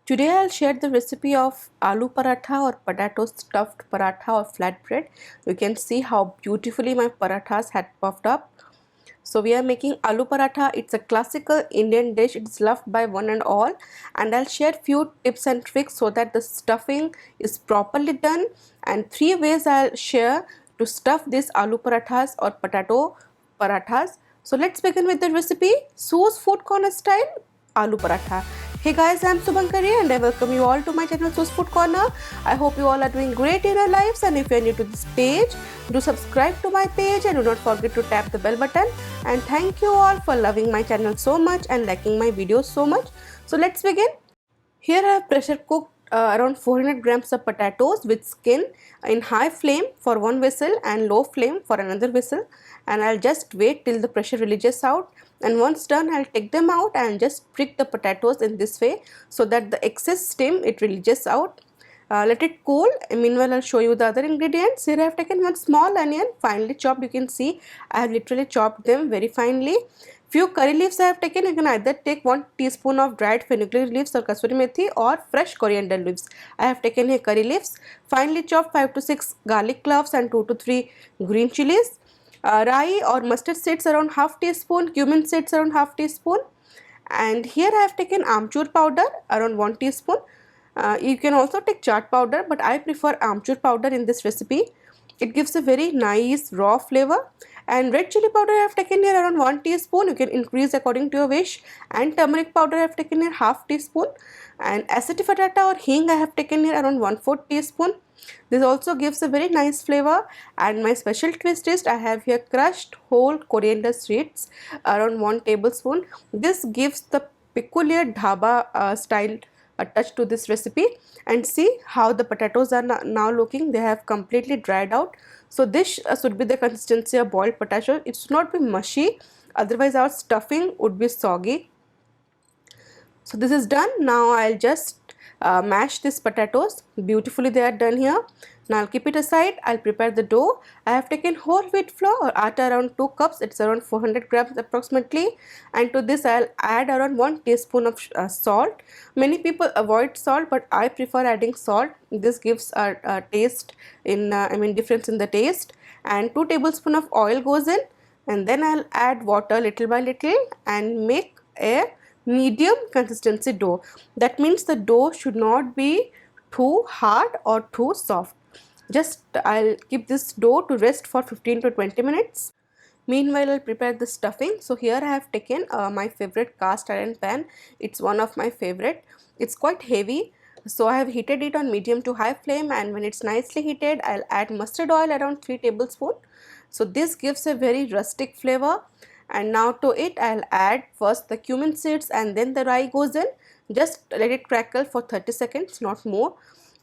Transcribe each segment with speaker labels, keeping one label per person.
Speaker 1: Today I'll share the recipe of aloo paratha or potato stuffed paratha or flatbread. You can see how beautifully my parathas had puffed up. So we are making aloo paratha. It's a classical Indian dish. It's loved by one and all. And I'll share few tips and tricks so that the stuffing is properly done. And 3 ways I'll share to stuff these aloo parathas or potato parathas. So let's begin with the recipe. Su's Food Corner style aloo paratha. Hey guys, I'm Subankari and I welcome you all to my channel Su's Food Corner. I hope you all are doing great in your lives, and if you are new to this page, do subscribe to my page and do not forget to tap the bell button. And thank you all for loving my channel so much and liking my videos so much. So let's begin. Here I have pressure cooked around 400 grams of potatoes with skin in high flame for one whistle and low flame for another whistle, and I'll just wait till the pressure releases out, and once done I'll take them out and just prick the potatoes in this way so that the excess steam it releases out. Let it cool. Meanwhile, I'll show you the other ingredients. Here I have taken one small onion, finely chopped. You can see I have literally chopped them very finely. Few curry leaves I have taken. You can either take 1 teaspoon of dried fenugreek leaves or kasuri methi or fresh coriander leaves. I have taken here curry leaves. Finely chopped 5 to 6 garlic cloves and 2 to 3 green chilies. Rye or mustard seeds around half teaspoon. Cumin seeds around half teaspoon. And here I have taken Aamchoor powder around 1 teaspoon. You can also take chaat powder, but I prefer Aamchoor powder in this recipe. It gives a very nice raw flavor. And red chilli powder I have taken here around 1 teaspoon. You can increase according to your wish. And turmeric powder I have taken here half teaspoon. And Asafoetida or Heeng I have taken here around 1/4 teaspoon. This also gives a very nice flavor. And my special twist is I have here crushed whole coriander seeds around 1 tablespoon. This gives the peculiar dhaba style a touch to this recipe. And see how the potatoes are now looking. They have completely dried out. So this should be the consistency of boiled potato. It should not be mushy, otherwise our stuffing would be soggy. So this is done. Now I'll just mash these potatoes. Beautifully they are done here. Now I'll keep it aside. I'll prepare the dough. I have taken whole wheat flour or atta around 2 cups. It's around 400 grams approximately. And to this I'll add around 1 teaspoon of salt. Many people avoid salt, but I prefer adding salt. This gives a taste in difference in the taste. And 2 tablespoons of oil goes in. And then I'll add water little by little and make a medium consistency dough. That means the dough should not be too hard or too soft. Just I'll keep this dough to rest for 15 to 20 minutes. Meanwhile, I'll prepare the stuffing. So here I have taken my favorite cast iron pan. It's one of my favorite. It's quite heavy. So I have heated it on medium to high flame, and when it's nicely heated, I'll add mustard oil around 3 tablespoons. So this gives a very rustic flavor. And now to it I'll add first the cumin seeds and then the rye goes in. Just let it crackle for 30 seconds, not more.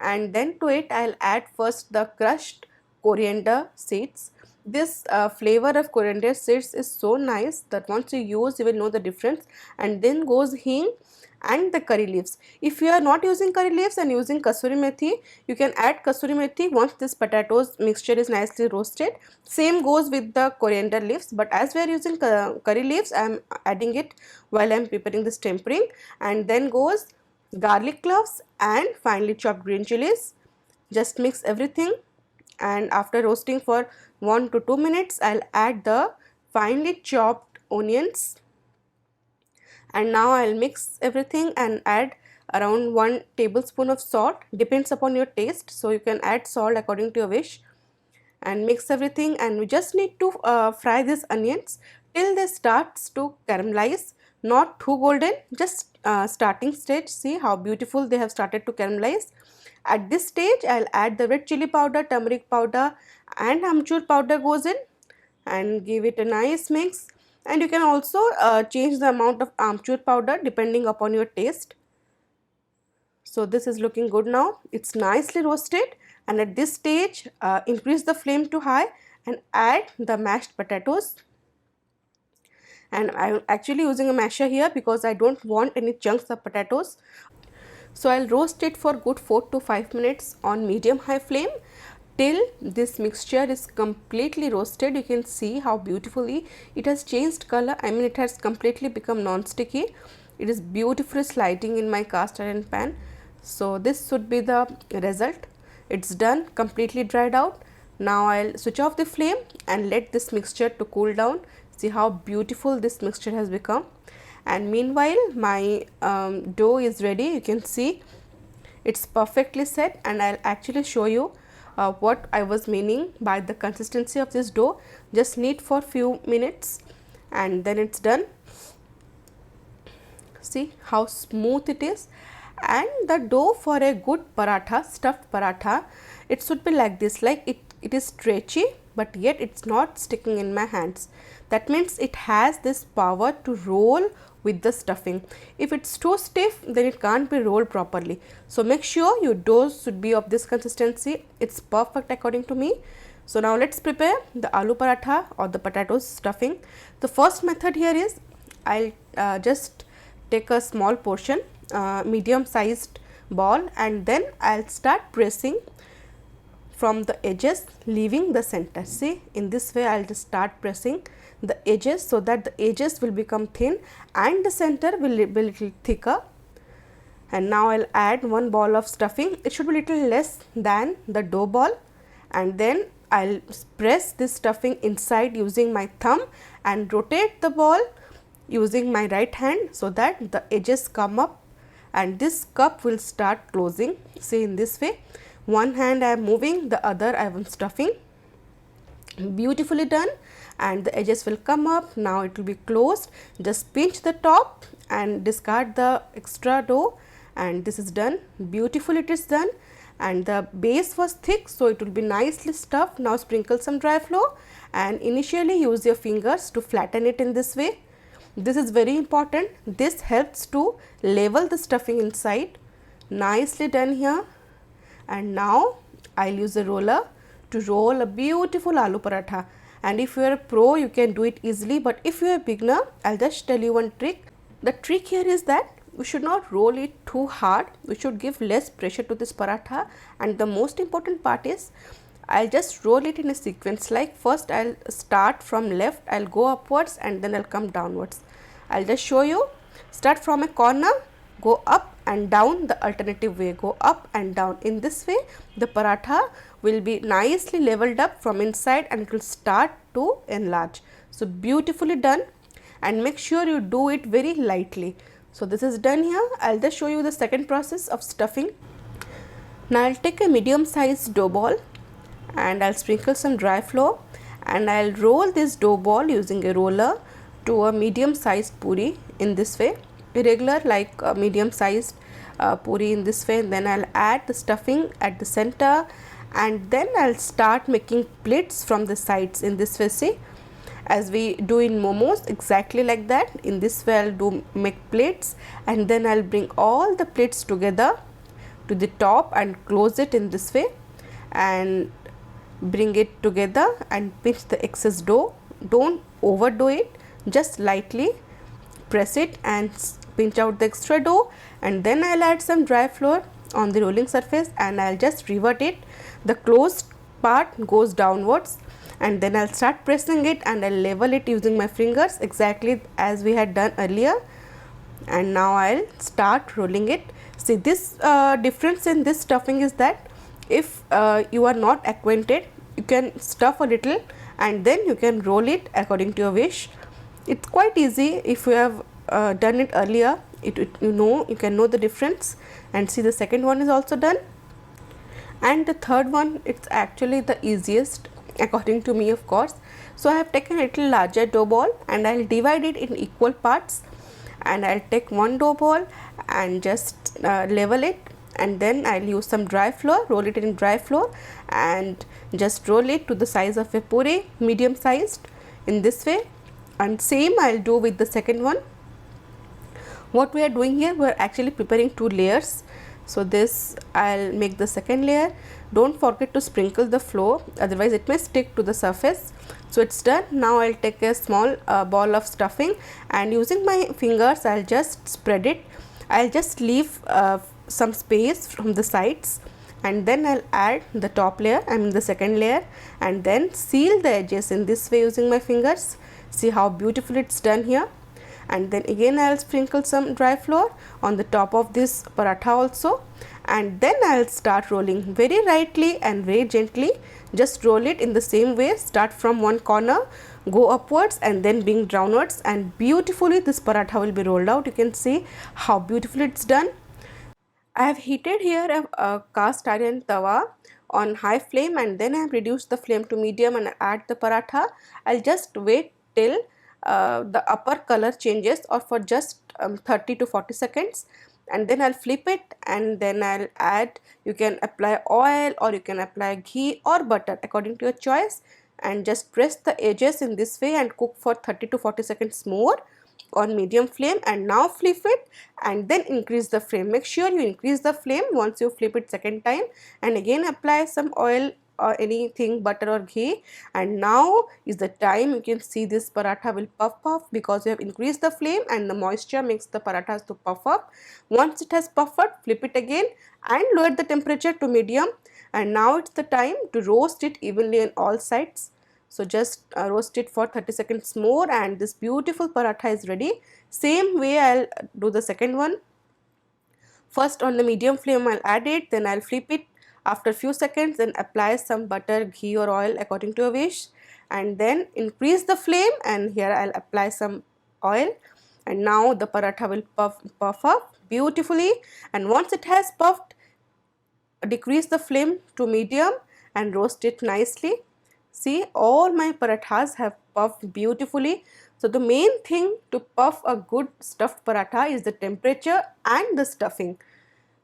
Speaker 1: And then to it I'll add first the crushed coriander seeds. This flavor of coriander seeds is so nice that once you use you will know the difference. And then goes Heeng and the curry leaves. If you are not using curry leaves and using kasuri methi, you can add kasuri methi once this potatoes mixture is nicely roasted. Same goes with the coriander leaves, but as we are using curry leaves, I am adding it while I am preparing this tempering. And then goes garlic cloves and finely chopped green chilies. Just mix everything, and after roasting for 1 to 2 minutes I'll add the finely chopped onions. And now I'll mix everything and add around 1 tablespoon of salt. Depends upon your taste, so you can add salt according to your wish. And mix everything, and we just need to fry these onions till they starts to caramelize. Not too golden, just starting stage. See how beautiful they have started to caramelize. At this stage I'll add the red chilli powder, turmeric powder and Aamchoor powder goes in, and give it a nice mix. And you can also change the amount of Aamchoor powder depending upon your taste. So this is looking good now. It's nicely roasted, and at this stage increase the flame to high and add the mashed potatoes. And I'm actually using a masher here because I don't want any chunks of potatoes. So I'll roast it for good 4 to 5 minutes on medium high flame till this mixture is completely roasted. You can see how beautifully it has changed color. It has completely become non-sticky. It is beautifully sliding in my cast iron pan. So this should be the result. It's done, completely dried out. Now I'll switch off the flame and let this mixture to cool down. See how beautiful this mixture has become. And meanwhile my dough is ready. You can see it's perfectly set, and I'll actually show you what I was meaning by the consistency of this dough. Just knead for few minutes and then it's done. See how smooth it is. And the dough for a good paratha, stuffed paratha, it should be like this, like it is stretchy but yet it's not sticking in my hands. That means it has this power to roll with the stuffing. If it's too stiff, then it can't be rolled properly. So make sure your dough should be of this consistency. It's perfect according to me. So now let's prepare the aloo paratha or the potato stuffing. The first method here is I'll just take a small portion, medium sized ball, and then I'll start pressing from the edges, leaving the center. See, in this way I'll just start pressing the edges so that the edges will become thin and the center will be little thicker. And now I'll add one ball of stuffing. It should be little less than the dough ball, and then I'll press this stuffing inside using my thumb and rotate the ball using my right hand so that the edges come up and this cup will start closing. See, in this way, one hand I am moving, the other I am stuffing. Beautifully done, and the edges will come up. Now it will be closed. Just pinch the top and discard the extra dough, and this is done. Beautiful it is done, and the base was thick, so it will be nicely stuffed. Now sprinkle some dry flour and initially use your fingers to flatten it in this way. This is very important. This helps to level the stuffing inside. Nicely done here. And now I'll use a roller to roll a beautiful aloo paratha. And if you are a pro, you can do it easily, but if you are a beginner, I'll just tell you one trick. The trick here is that we should not roll it too hard. We should give less pressure to this paratha, and the most important part is I'll just roll it in a sequence. Like first I'll start from left, I'll go upwards and then I'll come downwards. I'll just show you. Start from a corner, go up and down the alternative way, go up and down. In this way the paratha will be nicely leveled up from inside and it will start to enlarge. So beautifully done, and make sure you do it very lightly. So this is done here. I'll just show you the second process of stuffing. Now I'll take a medium sized dough ball and I'll sprinkle some dry flour and I'll roll this dough ball using a roller to a medium sized puri in this way, irregular like a medium sized puri in this way. And then I'll add the stuffing at the center, and then I'll start making plates from the sides in this way. See, as we do in momos, exactly like that. In this way I'll make plates, and then I'll bring all the plates together to the top and close it in this way and bring it together and pinch the excess dough. Don't overdo it, just lightly press it and pinch out the extra dough, and then I'll add some dry flour on the rolling surface and I'll just revert it. The closed part goes downwards, and then I'll start pressing it and I'll level it using my fingers exactly as we had done earlier. And now I'll start rolling it. See, this difference in this stuffing is that if you are not acquainted, you can stuff a little and then you can roll it according to your wish. It's quite easy. If you have done it earlier, you can know the difference. And see, the second one is also done, and the third one, it's actually the easiest according to me, of course. So I have taken a little larger dough ball and I'll divide it in equal parts, and I'll take one dough ball and just level it, and then I'll use some dry flour, roll it in dry flour and just roll it to the size of a puri, medium sized in this way. And same I'll do with the second one. What we are doing here, we are actually preparing two layers. So this I'll make the second layer. Don't forget to sprinkle the flour, otherwise it may stick to the surface. So it's done. Now I'll take a small ball of stuffing and using my fingers I'll just spread it. I'll just leave some space from the sides, and then I'll add the top layer, the second layer, and then seal the edges in this way using my fingers. See how beautiful it's done here. and then again I'll sprinkle some dry flour on the top of this paratha also, and then I'll start rolling very lightly and very gently. Just roll it in the same way, start from one corner, go upwards and then bring downwards, and beautifully this paratha will be rolled out. You can see how beautifully it's done. I have heated here a cast iron tawa on high flame, and then I have reduced the flame to medium and add the paratha. I'll just wait till the upper color changes, or for just 30 to 40 seconds, and then I'll flip it, and then I'll add, you can apply oil or you can apply ghee or butter according to your choice, and just press the edges in this way and cook for 30 to 40 seconds more on medium flame. And now flip it and then increase the flame. Make sure you increase the flame once you flip it second time, and again apply some oil or anything, butter or ghee, and now is the time. You can see this paratha will puff because you have increased the flame and the moisture makes the parathas to puff up. Once it has puffed up, flip it again and lower the temperature to medium, and now it's the time to roast it evenly on all sides. So just roast it for 30 seconds more, and this beautiful paratha is ready. Same way I'll do the second one. First on the medium flame I'll add it, then I'll flip it after few seconds, then apply some butter, ghee or oil according to your wish, and then increase the flame, and here I'll apply some oil, and now the paratha will puff up beautifully. And once it has puffed, decrease the flame to medium and roast it nicely. See, all my parathas have puffed beautifully. So the main thing to puff a good stuffed paratha is the temperature and the stuffing.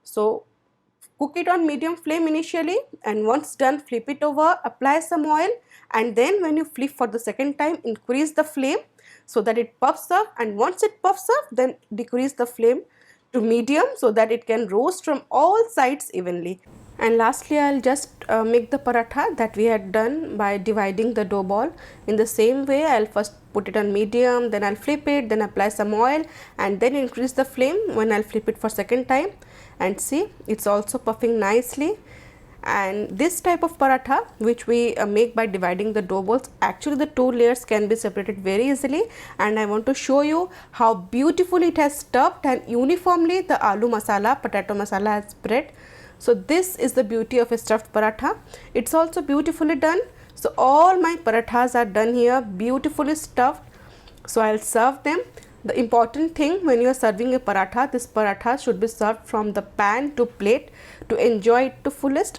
Speaker 1: So cook it on medium flame initially, and once done flip it over, apply some oil, and then when you flip for the second time, increase the flame so that it puffs up, and once it puffs up, then decrease the flame to medium so that it can roast from all sides evenly. And lastly, I'll just make the paratha that we had done by dividing the dough ball. In the same way, I'll first put it on medium, then I'll flip it, then apply some oil, and then increase the flame when I'll flip it for second time. And see, it's also puffing nicely. And this type of paratha which we make by dividing the dough balls, actually the two layers can be separated very easily, and I want to show you how beautifully it has stuffed and uniformly the aloo masala, potato masala has spread. So this is the beauty of a stuffed paratha. It's also beautifully done. So all my parathas are done here, beautifully stuffed. So I'll serve them. The important thing when you are serving a paratha, this paratha should be served from the pan to plate to enjoy it to fullest.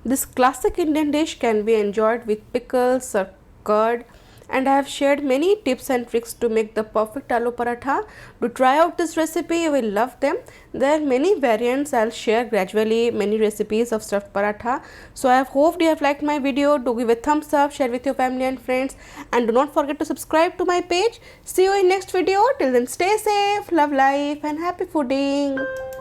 Speaker 1: This classic Indian dish can be enjoyed with pickles or curd, and I have shared many tips and tricks to make the perfect aloo paratha. To try out this recipe, you will love them. There are many variants. I'll share gradually many recipes of stuffed paratha. So I hope you have liked my video. Do give a thumbs up, share with your family and friends, and do not forget to subscribe to my page. See you in next video. Till then, stay safe, love life and happy fooding.